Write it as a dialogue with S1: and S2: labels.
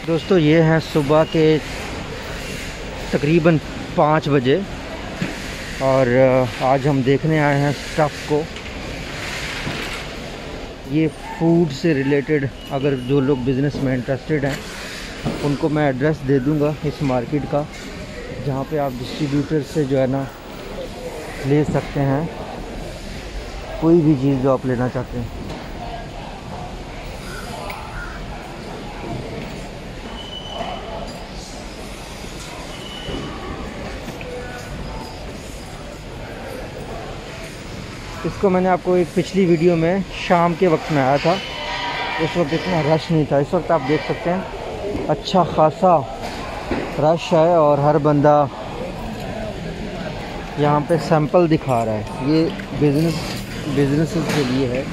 S1: दोस्तों ये हैं सुबह के तकरीबन 5 बजे और आज हम देखने आए हैं स्टफ़ को। ये फूड से रिलेटेड अगर जो लोग बिज़नेस में इंटरेस्टेड हैं उनको मैं एड्रेस दे दूंगा इस मार्केट का, जहाँ पे आप डिस्ट्रीब्यूटर से जो है ना ले सकते हैं कोई भी चीज़ जो आप लेना चाहते हैं। इसको मैंने आपको एक पिछली वीडियो में शाम के वक्त में आया था, उस वक्त इतना रश नहीं था। इस वक्त आप देख सकते हैं अच्छा खासा रश है और हर बंदा यहाँ पे सैंपल दिखा रहा है। ये बिज़नेस के लिए है।